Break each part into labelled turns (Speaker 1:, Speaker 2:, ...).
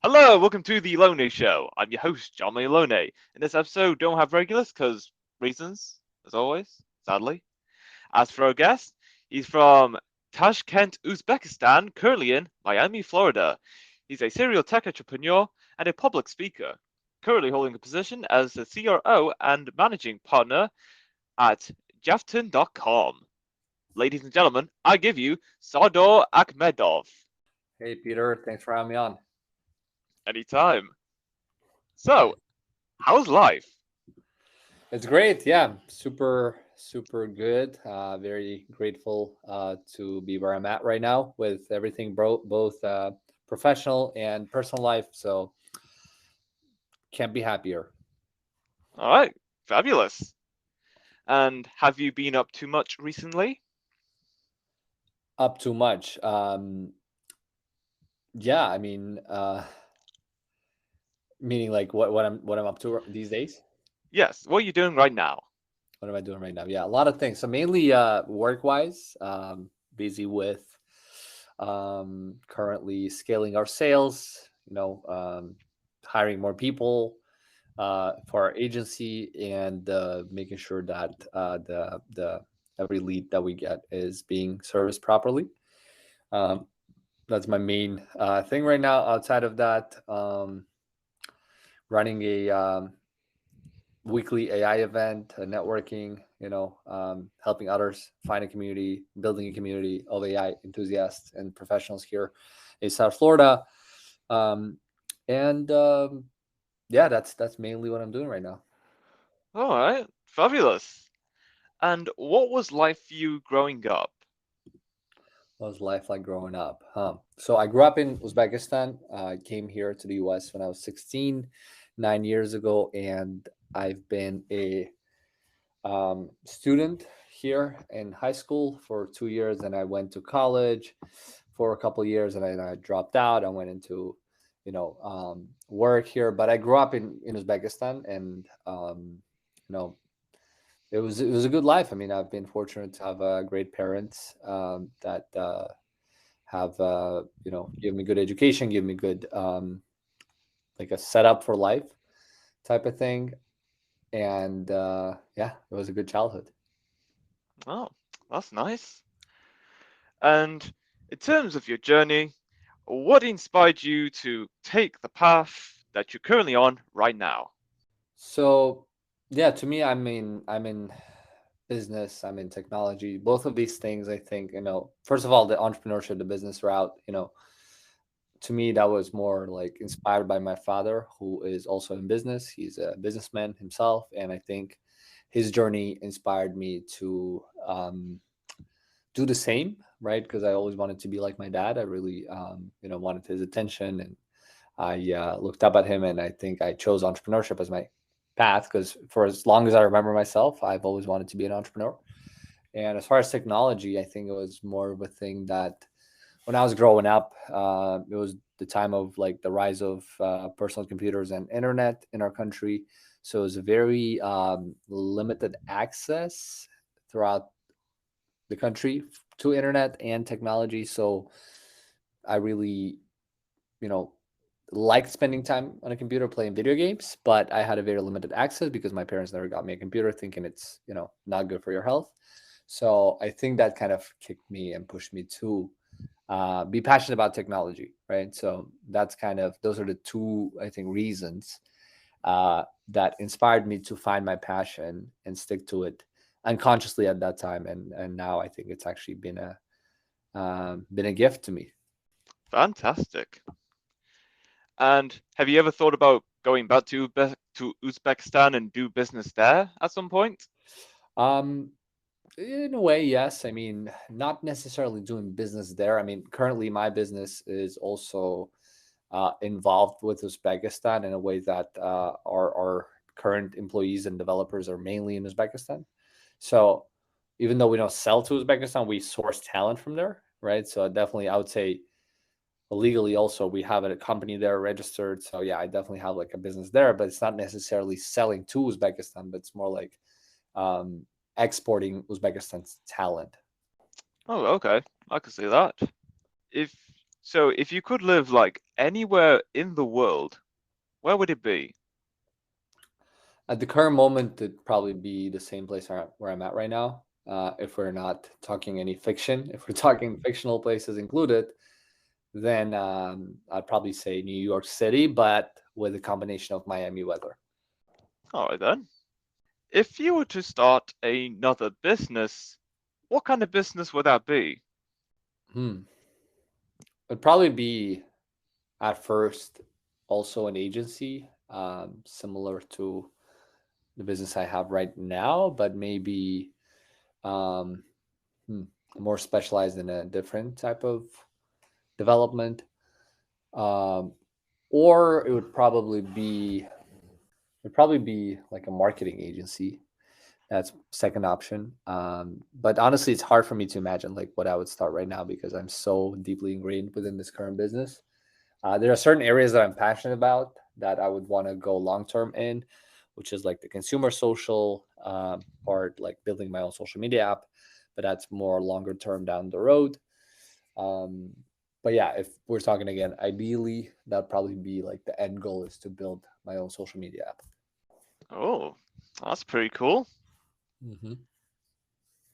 Speaker 1: Hello, welcome to the Lone Show. I'm your host, John Lone. In this episode, don't have regulars because reasons, as always, sadly. As for our guest, he's from Tashkent, Uzbekistan, currently in Miami, Florida. He's a serial tech entrepreneur and a public speaker, currently holding a position as the CRO and managing partner at Jafton.com. Ladies and gentlemen, I give you Sardor Akhmedov.
Speaker 2: Hey, Peter, thanks for having me on.
Speaker 1: Anytime. So, how's life?
Speaker 2: It's great. Yeah, super, super good. Very grateful to be where I'm at right now with everything, both professional and personal life. So, can't be happier.
Speaker 1: All right, fabulous. And have you been up too much recently?
Speaker 2: Up too much. Yeah, I mean, meaning like what I'm up to these days.
Speaker 1: Yes, what are you doing right now?
Speaker 2: What am I doing right now? Yeah, a lot of things. So mainly work wise, busy with currently scaling our sales, hiring more people for our agency and making sure that the every lead that we get is being serviced properly. Um, that's my main thing right now. Outside of that, running a weekly AI event, networking, helping others find a community, building a community of AI enthusiasts and professionals here in South Florida. Um, and yeah, that's mainly what I'm doing right now.
Speaker 1: All right, fabulous. And what was life for you growing up?
Speaker 2: What was life like growing up? So I grew up in Uzbekistan. I came here to the US when I was 16, 9 years ago, and I've been a student here in high school for 2 years, and I went to college for a couple of years, and I dropped out. I went into, work here, but I grew up in Uzbekistan, and you know, it was a good life. I mean, I've been fortunate to have great parents that have give me good education, give me good like a setup for life type of thing, and yeah, it was a good childhood.
Speaker 1: Oh, that's nice. And in terms of your journey, what inspired you to take the path that you're currently on right now?
Speaker 2: So yeah, to me, I'm in business, I'm in technology. Both of these things, I think, first of all, the entrepreneurship, the business route, to me, that was more like inspired by my father, who is also in business. He's a businessman himself, and I think his journey inspired me to do the same, right? Because I always wanted to be like my dad. I really, wanted his attention, and I looked up at him, and I think I chose entrepreneurship as my path because for as long as I remember myself, I've always wanted to be an entrepreneur. And as far as technology, I think it was more of a thing that when I was growing up, it was the time of like the rise of personal computers and internet in our country. So it was a very limited access throughout the country to internet and technology. So I really, you know, liked spending time on a computer playing video games, but I had a very limited access because my parents never got me a computer, thinking it's not good for your health. So I think that kind of kicked me and pushed me to be passionate about technology, right? So that's kind of those are the two I think reasons that inspired me to find my passion and stick to it unconsciously at that time, and now I think it's actually been a gift to me.
Speaker 1: Fantastic. And have you ever thought about going back to Uzbekistan and do business there at some point?
Speaker 2: Um, in a way, yes. I mean, not necessarily doing business there. I mean, currently my business is also involved with Uzbekistan in a way that our current employees and developers are mainly in Uzbekistan. So even though we don't sell to Uzbekistan, we source talent from there, right? So definitely, I would say legally also we have a company there registered. So yeah, I definitely have like a business there, but it's not necessarily selling to Uzbekistan, but it's more like um, exporting Uzbekistan's talent.
Speaker 1: Oh, okay. I can see that. If So if you could live like anywhere in the world, where would it be?
Speaker 2: At the current moment, it'd probably be the same place where I'm at right now. If we're not talking any fiction, if we're talking fictional places included, then I'd probably say New York City, but with a combination of Miami weather.
Speaker 1: All right then. If you were to start another business, what kind of business would that be?
Speaker 2: Hmm. It'd probably be at first also an agency, similar to the business I have right now, but maybe um, hmm, more specialized in a different type of development. Um, or it would probably be like a marketing agency. That's second option. But honestly, it's hard for me to imagine like what I would start right now because I'm so deeply ingrained within this current business. There are certain areas that I'm passionate about that I would want to go long term in, which is like the consumer social part, like building my own social media app. But that's more longer term down the road. Um, but yeah, if we're talking again, ideally, that'd probably be like the end goal is to build my own social media app.
Speaker 1: Oh, that's pretty cool.
Speaker 2: Hmm.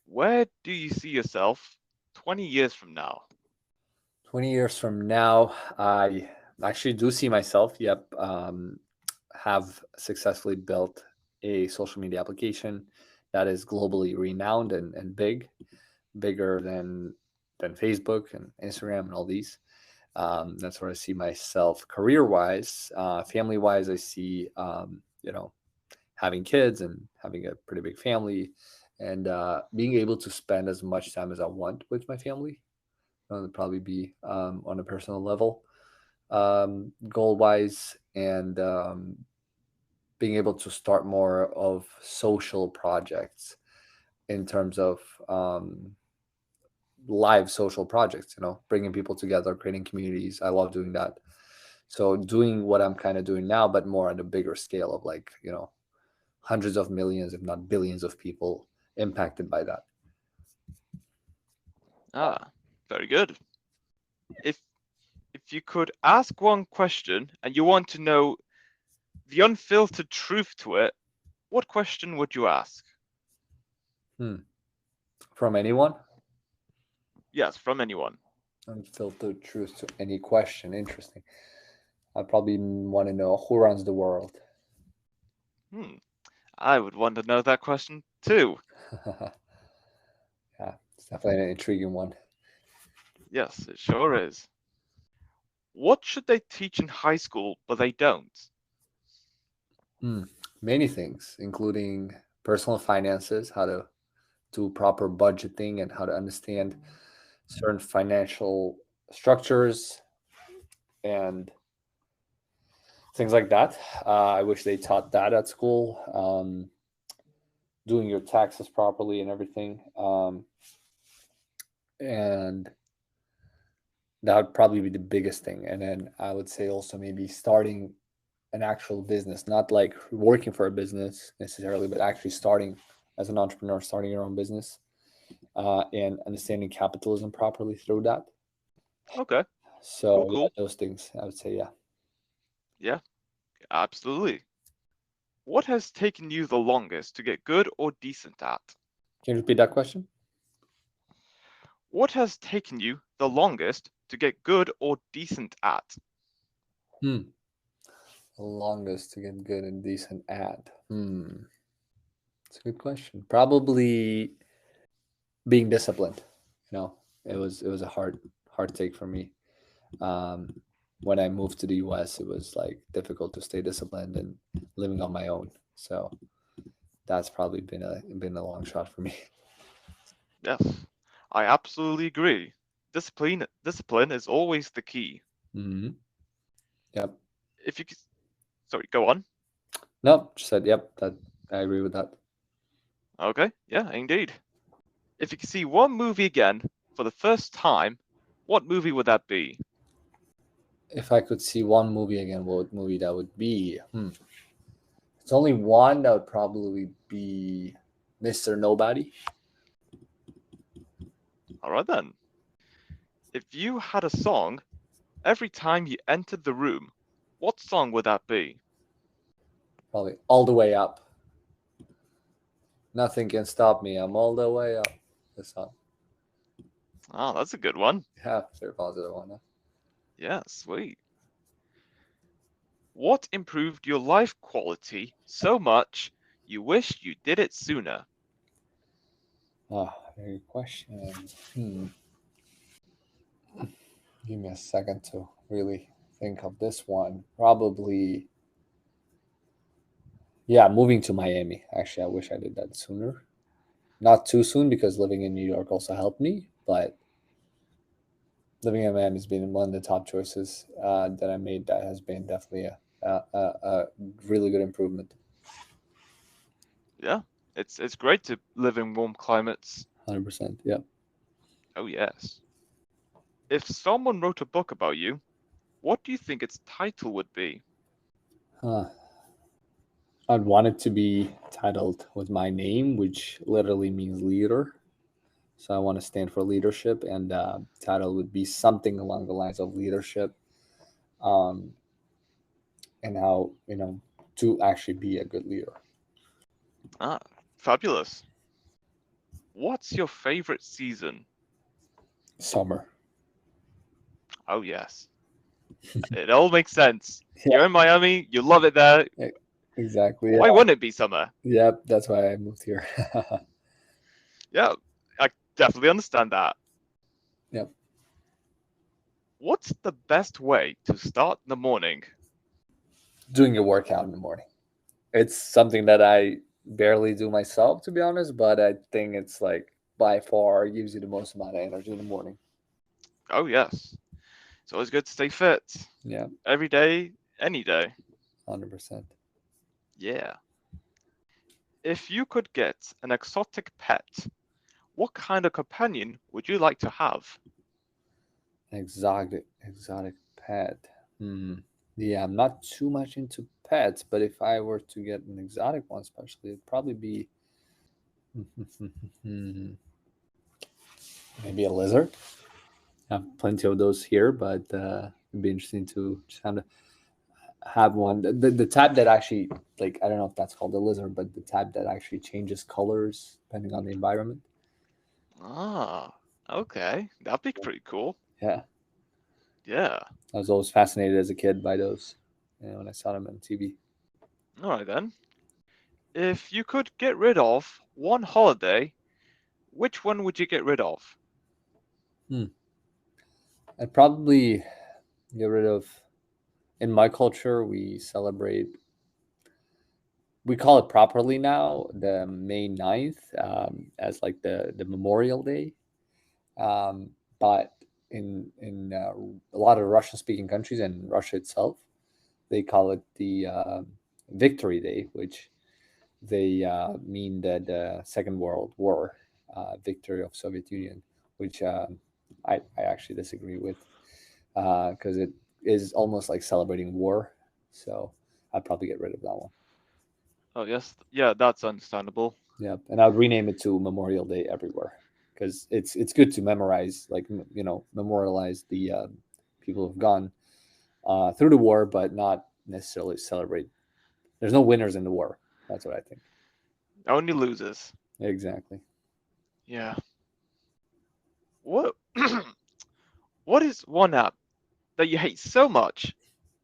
Speaker 1: Where do you see yourself 20 years from now?
Speaker 2: 20 years from now, I actually do see myself, yep, have successfully built a social media application that is globally renowned and big, bigger than Facebook and Instagram and all these. That's where I see myself career wise. Family wise, I see having kids and having a pretty big family, and being able to spend as much time as I want with my family. That would probably be on a personal level, goal wise, and being able to start more of social projects in terms of live social projects, bringing people together, creating communities. I love doing that. So doing what I'm kind of doing now, but more on a bigger scale of like, hundreds of millions, if not billions of people impacted by that.
Speaker 1: Ah, very good. If if you could ask one question and you want to know the unfiltered truth to it, what question would you ask?
Speaker 2: Hmm. From anyone,
Speaker 1: Yes, from anyone.
Speaker 2: unfiltered truth to any question. Interesting. I probably want to know who runs the world.
Speaker 1: Hmm, I would want to know that question too.
Speaker 2: Yeah, it's definitely an intriguing one.
Speaker 1: Yes, it sure is. What should they teach in high school but they don't?
Speaker 2: Hmm. Many things, including personal finances, how to do proper budgeting, and how to understand certain financial structures and things like that. I wish they taught that at school. Doing your taxes properly and everything. And that would probably be the biggest thing. And then I would say also maybe starting an actual business, not like working for a business necessarily, but actually starting as an entrepreneur, starting your own business, and understanding capitalism properly through that.
Speaker 1: Okay, cool,
Speaker 2: So yeah,
Speaker 1: cool.
Speaker 2: those things I would say, yeah.
Speaker 1: Yeah, absolutely. What has taken you the longest to get good or decent at?
Speaker 2: Can you repeat that question?
Speaker 1: What has taken you the longest to get good or decent at?
Speaker 2: Hmm. The longest to get good and decent at. It's a good question. Probably being disciplined. It was a hard take for me. Um, when I moved to the US, it was like difficult to stay disciplined and living on my own. So that's probably been a long shot for me.
Speaker 1: Yes, I absolutely agree. Discipline is always the key.
Speaker 2: Hmm. Yep.
Speaker 1: If you could, sorry, go on.
Speaker 2: Nope. Just said yep. That I agree with that.
Speaker 1: Okay, yeah, indeed. If you could see one movie again for the first time, what movie would that be?
Speaker 2: If I could see one movie again, what movie that would be? It's only one. That would probably be Mr. Nobody.
Speaker 1: All right then. If you had a song every time you entered the room, what song would that be?
Speaker 2: Probably all the way up. Nothing can stop me. I'm all the way up. This song.
Speaker 1: Oh, that's a good one.
Speaker 2: Yeah, very positive one. Huh?
Speaker 1: Yeah, sweet. What improved your life quality so much you wish you did it sooner?
Speaker 2: Oh, very good question. Hmm. Give me a second to really think of this one. Probably, yeah, moving to Miami. Actually, I wish I did that sooner. Not too soon because living in New York also helped me, but living in Miami has been one of the top choices that I made. That has been definitely a really good improvement.
Speaker 1: Yeah, it's great to live in warm climates.
Speaker 2: 100%. Yeah.
Speaker 1: Oh, yes. If someone wrote a book about you, what do you think its title would be?
Speaker 2: Huh. I'd want it to be titled with my name, which literally means leader. So I want to stand for leadership, and title would be something along the lines of leadership, um, and how to actually be a good leader.
Speaker 1: Ah, fabulous. What's your favorite season?
Speaker 2: Summer.
Speaker 1: Oh, yes. It all makes sense.
Speaker 2: Yeah,
Speaker 1: You're in Miami, you love it there.
Speaker 2: exactly.
Speaker 1: Why
Speaker 2: Yeah.
Speaker 1: wouldn't it be summer?
Speaker 2: Yep. That's why I moved here.
Speaker 1: Yeah, I definitely understand that.
Speaker 2: Yep.
Speaker 1: What's the best way to start the morning?
Speaker 2: Doing a workout in the morning. It's something that I barely do myself, to be honest, but I think it's like by far gives you the most amount of energy in the morning.
Speaker 1: Oh, yes. It's always good to stay fit.
Speaker 2: Yeah,
Speaker 1: Every day, any day.
Speaker 2: 100%.
Speaker 1: Yeah. If you could get an exotic pet, what kind of companion would you like to have?
Speaker 2: Exotic pet. Hmm. Yeah, I'm not too much into pets, but if I were to get an exotic one, especially, it'd probably be maybe a lizard. I have plenty of those here, but it'd be interesting to just kind of have one. The type that actually, like, I don't know if that's called a lizard, but the type that actually changes colors depending on the environment.
Speaker 1: Ah, okay. That'd be pretty cool.
Speaker 2: Yeah,
Speaker 1: Yeah.
Speaker 2: I was always fascinated as a kid by those. When I saw them on TV.
Speaker 1: All right then. If you could get rid of one holiday, which one would you get rid of?
Speaker 2: Hmm. I'd probably get rid of. In my culture, we celebrate. We call it properly now the May 9th as like the Memorial Day. But in a lot of Russian speaking countries and Russia itself, they call it the Victory Day, which they mean that the Second World War, victory of Soviet Union, which I actually disagree with because it is almost like celebrating war. So I'd probably get rid of that one.
Speaker 1: Oh, yes. Yeah, that's understandable.
Speaker 2: Yeah, and I'd rename it to Memorial Day everywhere because it's good to memorize, like memorialize the people who've gone through the war, but not necessarily celebrate. There's no winners in the war. That's what I think.
Speaker 1: Only losers.
Speaker 2: Exactly.
Speaker 1: Yeah. What what is one app that you hate so much,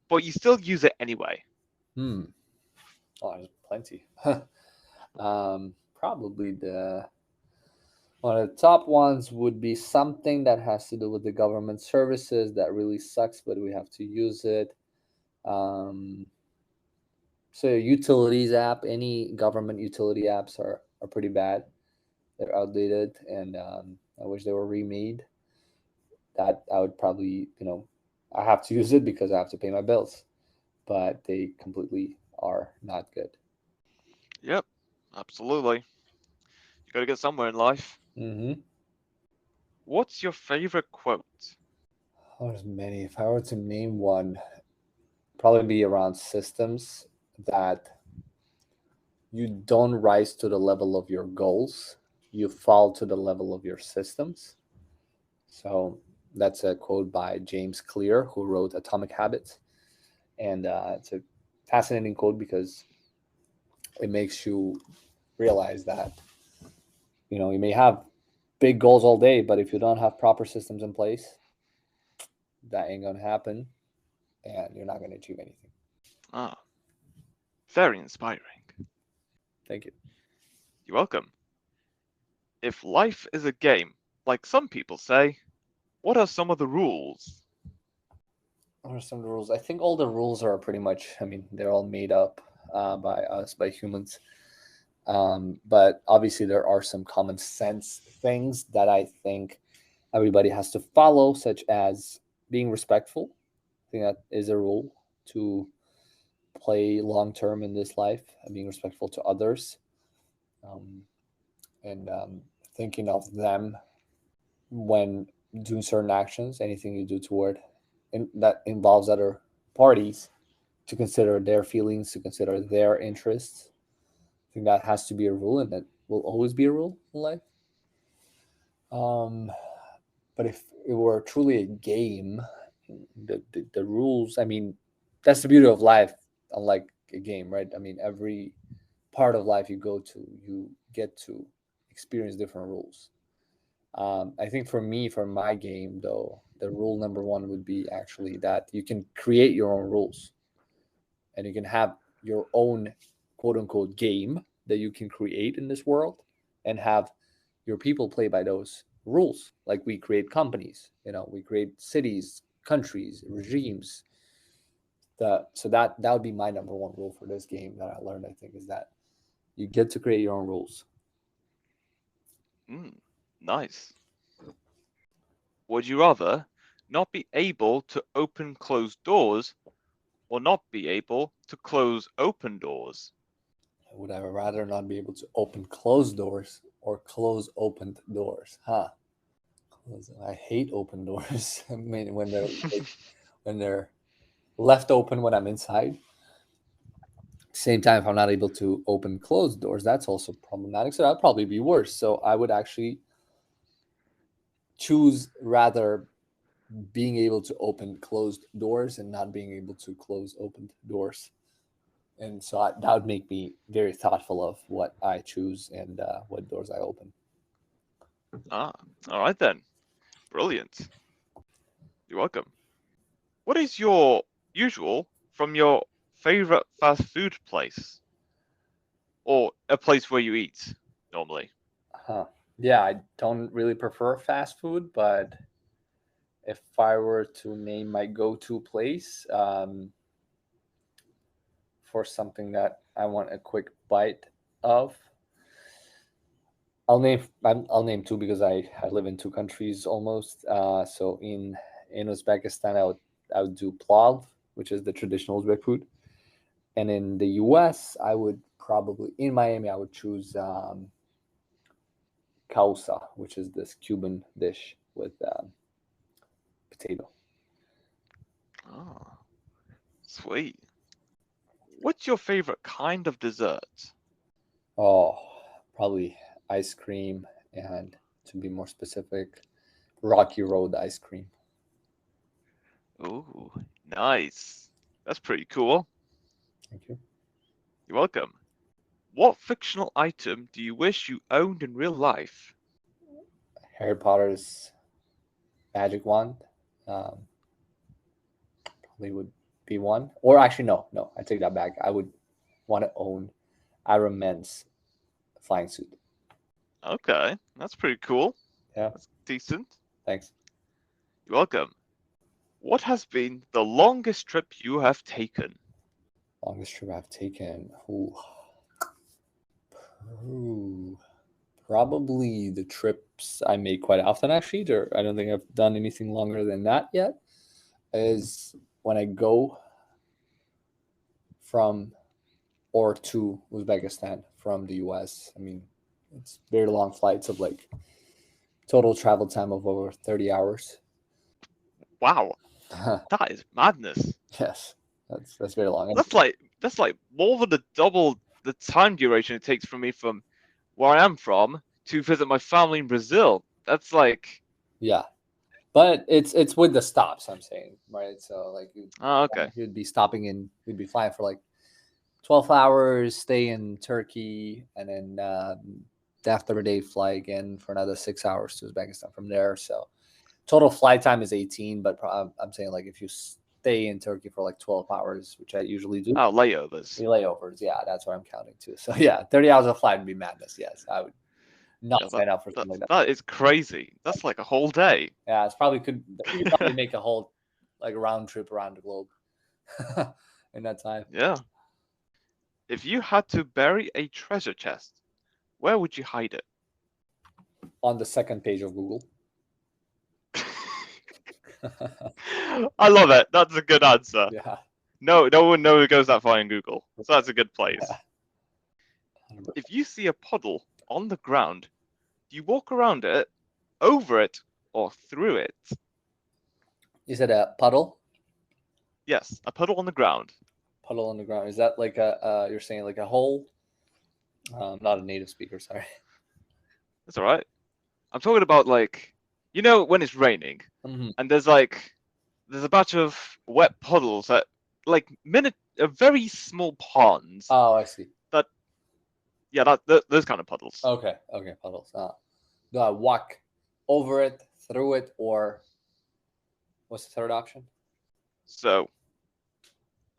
Speaker 1: but you still use it anyway?
Speaker 2: Hmm. Oh, there's plenty. Probably the one of the top ones would be something that has to do with the government services that really sucks, but we have to use it. Um, so utilities app, any government utility apps are pretty bad. They're outdated, and I wish they were remade. That I would probably, I have to use it because I have to pay my bills, but they completely are not good.
Speaker 1: Yep, absolutely. You gotta get somewhere in life.
Speaker 2: Mm-hmm.
Speaker 1: What's your favorite quote?
Speaker 2: Oh, there's many. If I were to name one, probably be around systems that you don't rise to the level of your goals, you fall to the level of your systems. So That's a quote by James Clear, who wrote Atomic Habits, and it's a fascinating quote because it makes you realize that you may have big goals all day, but if you don't have proper systems in place, that ain't gonna happen, and you're not gonna achieve anything.
Speaker 1: Ah, very inspiring.
Speaker 2: Thank you.
Speaker 1: You're welcome. If life is a game, like some people say, what are some of the rules?
Speaker 2: What are some of the rules? I think all the rules are pretty much, I mean, they're all made up by us, by humans. But obviously, there are some common sense things that I think everybody has to follow, such as being respectful. I think that is a rule to play long term in this life, and being respectful to others, um, and thinking of them when doing certain actions, anything you do toward that involves other parties, to consider their feelings, to consider their interests. I think that has to be a rule, and that will always be a rule in life. Um, but if it were truly a game, the rules, I mean, that's the beauty of life, unlike a game, right? I mean, every part of life you go to, you get to experience different rules. I think for me, for my game, though, the rule number one would be actually that you can create your own rules, and you can have your own quote unquote game that you can create in this world, and have your people play by those rules. Like we create companies, we create cities, countries, regimes. So that would be my number one rule for this game that I learned. I think is that you get to create your own rules.
Speaker 1: Mm, nice. Would you rather not be able to open closed doors or not be able to close open doors?
Speaker 2: Would I rather not be able to open closed doors or close opened doors? Huh? I hate open doors. I mean, when they're left open when I'm inside. Same time, if I'm not able to open closed doors, that's also problematic. So that'd probably be worse. So I would actually choose rather being able to open closed doors and not being able to close opened doors. And so that would make me very thoughtful of what I choose and what doors I open.
Speaker 1: Ah, all right then. Brilliant. You're welcome. What is your usual from your favorite fast food place or a place where you eat normally?
Speaker 2: Huh. Yeah, I don't really prefer fast food, but if I were to name my go-to place for something that I want a quick bite of, I'll name two because I live in two countries almost. So in Uzbekistan, I would do plov, which is the traditional Uzbek food, and in the U.S., I would probably in Miami I would choose causa, which is this Cuban dish with potato.
Speaker 1: Oh, sweet. What's your favorite kind of dessert?
Speaker 2: Oh, probably ice cream, and to be more specific, Rocky Road ice cream.
Speaker 1: Ooh, nice. That's pretty cool.
Speaker 2: Thank you.
Speaker 1: You're welcome. What fictional item do you wish you owned in real life?
Speaker 2: Harry Potter's magic wand um, probably would be one. Or actually, no, I take that back. I would want to own Iron Man's flying suit.
Speaker 1: Okay, that's pretty cool.
Speaker 2: Yeah,
Speaker 1: That's decent.
Speaker 2: thanks.
Speaker 1: You're welcome. What has been the longest trip you have taken?
Speaker 2: Longest trip I've taken. Ooh, probably the trips I make quite often. Actually, I don't think I've done anything longer than that yet. Is when I go from or to Uzbekistan from the US. I mean, it's very long flights of like total travel time of over 30 hours.
Speaker 1: Wow, that is madness.
Speaker 2: Yes, that's very long. And
Speaker 1: That's like more than the double the time duration it takes for me from where I am from to visit my family in Brazil. That's like
Speaker 2: yeah, But it's with the stops, I'm saying, right? So like
Speaker 1: Oh, okay.
Speaker 2: you'd be stopping in, you'd be flying for like 12 hours, stay in Turkey, and then after a day fly again for another 6 hours to Uzbekistan from there. So total flight time is 18, but I'm saying like if you stay in Turkey for like 12 hours, which I usually do,
Speaker 1: Oh, layovers.
Speaker 2: the layovers, yeah, that's what I'm counting too. So yeah, 30 hours of flight would be madness. Yes, I would not
Speaker 1: Yeah,
Speaker 2: sign up for
Speaker 1: that
Speaker 2: something like that.
Speaker 1: that is crazy. That's like a whole day.
Speaker 2: Yeah, it's probably could you could probably make a whole like round trip around the globe in that time.
Speaker 1: Yeah. If you had to bury a treasure chest, where would you hide it?
Speaker 2: On the second page of Google.
Speaker 1: I love it. That's a good answer.
Speaker 2: Yeah.
Speaker 1: No, no one knows goes that far in Google, so that's a good
Speaker 2: Yeah.
Speaker 1: place. If you see a puddle on the ground, do you walk around it, over it, or through it?
Speaker 2: You said a puddle?
Speaker 1: Yes, a puddle on the ground.
Speaker 2: Puddle on the ground. Is that like a you're saying like a hole? Not a native speaker, sorry.
Speaker 1: That's all right. I'm talking about like, when it's raining
Speaker 2: Hmm.
Speaker 1: and there's a batch of wet puddles that like very small ponds
Speaker 2: Oh, I see.
Speaker 1: that yeah those kind of puddles.
Speaker 2: Okay, okay, puddles. Do I walk over it, through it, or what's the third option?
Speaker 1: So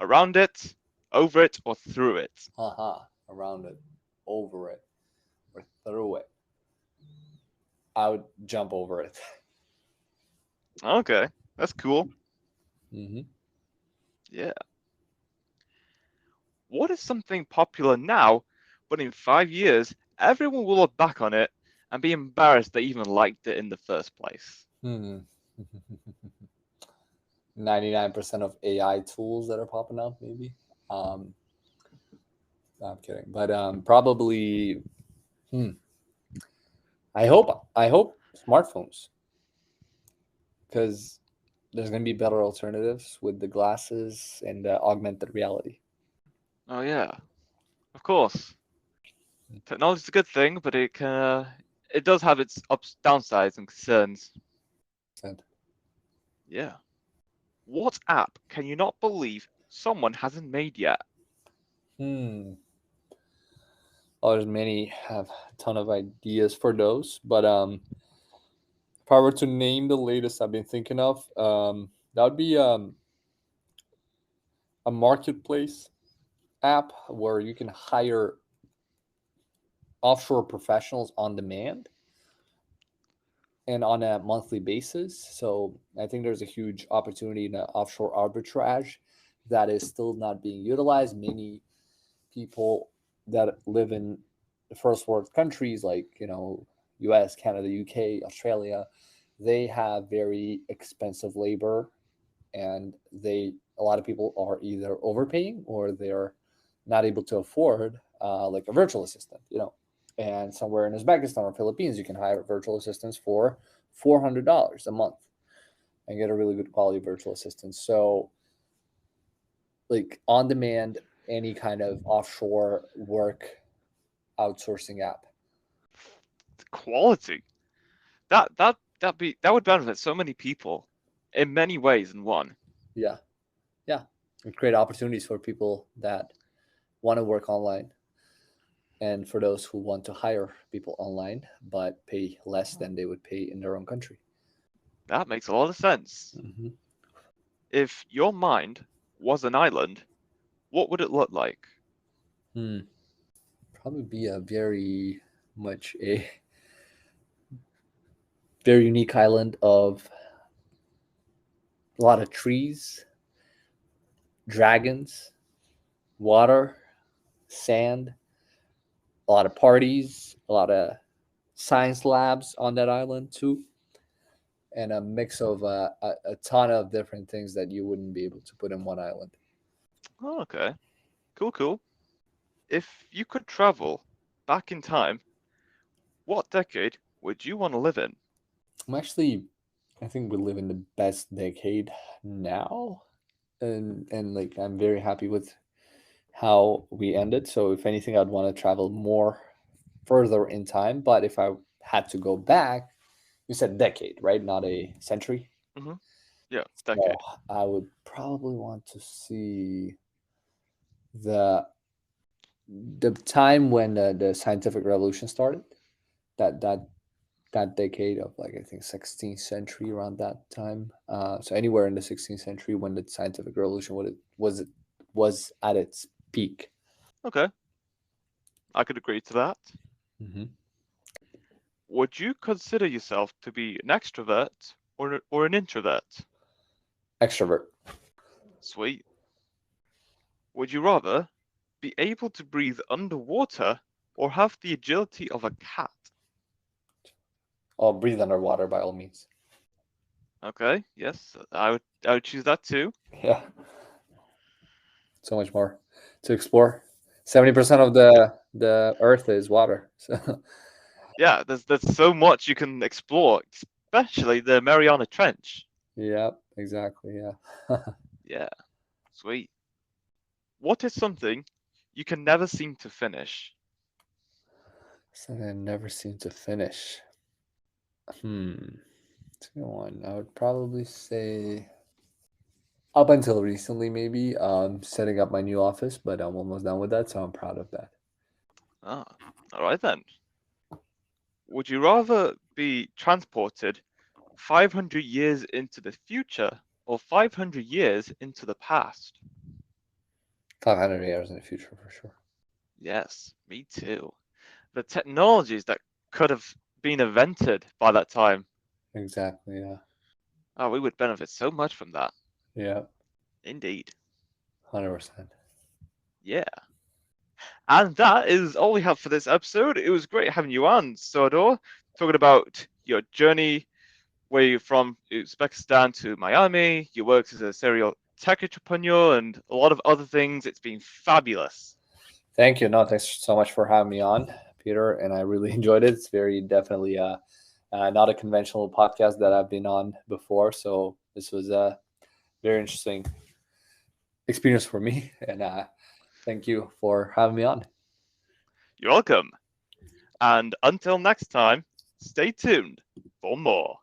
Speaker 1: around it, over it, or through it.
Speaker 2: Haha, around it, over it, or through it. I would jump over it.
Speaker 1: Okay, that's cool.
Speaker 2: Hmm.
Speaker 1: Yeah. What is something popular now, but in 5 years, everyone will look back on it and be embarrassed they even liked it in the first place?
Speaker 2: 99% of AI tools that are popping up, maybe. Um, no, I'm kidding, but probably. Hmm, I hope smartphones, because there's going to be better alternatives with the glasses and augmented reality.
Speaker 1: Oh yeah, of course. Technology's a good thing, but it does have its downsides and concerns.
Speaker 2: And,
Speaker 1: Yeah. What app can you not believe someone hasn't made yet?
Speaker 2: hmm. Oh, there's many. Have a ton of ideas for those, but if I were to name the latest I've been thinking of, that would be a marketplace app where you can hire offshore professionals on demand and on a monthly basis. So I think there's a huge opportunity in offshore arbitrage that is still not being utilized. Many people that live in the first world countries like, US, Canada, UK, Australia, they have very expensive labor, and a lot of people are either overpaying or they're not able to afford like a virtual assistant, and somewhere in Uzbekistan or Philippines, you can hire virtual assistants for $400 a month and get a really good quality virtual assistant. So like on demand, any kind of offshore work outsourcing app.
Speaker 1: Quality. That would benefit so many people in many ways in one.
Speaker 2: Yeah, yeah, and create opportunities for people that want to work online, and for those who want to hire people online but pay less than they would pay in their own country.
Speaker 1: That makes a lot of sense.
Speaker 2: Hmm.
Speaker 1: If your mind was an island, what would it look like?
Speaker 2: Hmm. Probably be a very unique island of a lot of trees, dragons, water, sand, a lot of parties, a lot of science labs on that island too, and a mix of a ton of different things that you wouldn't be able to put in one island.
Speaker 1: Oh, okay. Cool, cool. If you could travel back in time, what decade would you want to live in?
Speaker 2: I think we live in the best decade now, and like I'm very happy with how we ended. So if anything, I'd want to travel more further in time. But if I had to go back, You said decade, right? Not a century.
Speaker 1: Hmm. Yeah,
Speaker 2: So
Speaker 1: decade.
Speaker 2: I would probably want to see the the time when the scientific revolution started. That that that decade of, like, I think 16th century, around that time. So anywhere in the 16th century when the scientific revolution was at its peak.
Speaker 1: Okay, I could agree to that.
Speaker 2: Hmm.
Speaker 1: Would you consider yourself to be an extrovert or an introvert?
Speaker 2: Extrovert.
Speaker 1: Sweet. Would you rather be able to breathe underwater or have the agility of a cat?
Speaker 2: I'll breathe underwater by all means.
Speaker 1: Okay, yes, I would choose that too.
Speaker 2: Yeah, so much more to explore. 70% of the Earth is water. So
Speaker 1: Yeah, there's so much you can explore, especially the Mariana Trench.
Speaker 2: yeah, exactly. Yeah.
Speaker 1: Yeah, sweet. What is something you can never seem to finish?
Speaker 2: Something I never seem to finish. That's a good one. I would probably say up until recently, maybe setting up my new office, but I'm almost done with that, so I'm proud of that.
Speaker 1: Ah, all right then. Would you rather be transported 500 years into the future or 500 years into the past?
Speaker 2: 500 years in the future for sure.
Speaker 1: Yes, me too. The technologies that could have been invented by that time,
Speaker 2: Exactly. Yeah.
Speaker 1: oh, we would benefit so much from that.
Speaker 2: Yeah.
Speaker 1: Indeed.
Speaker 2: 100%.
Speaker 1: Yeah. And that is all we have for this episode. It was great having you on, Sardor, talking about your journey where you're from Uzbekistan to Miami. You worked as a serial tech entrepreneur and a lot of other things. It's been fabulous.
Speaker 2: Thank you. No, thanks so much for having me on, Peter. And I really enjoyed it. It's very definitely not a conventional podcast that I've been on before. So this was a very interesting experience for me. And thank you for having me on.
Speaker 1: You're welcome. And until next time, stay tuned for more.